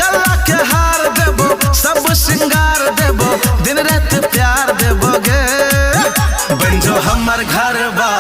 गला के हार देबो, सब श्रृंगार देबो, दिन रात प्यार देबो गे। बन जो हमर घर बा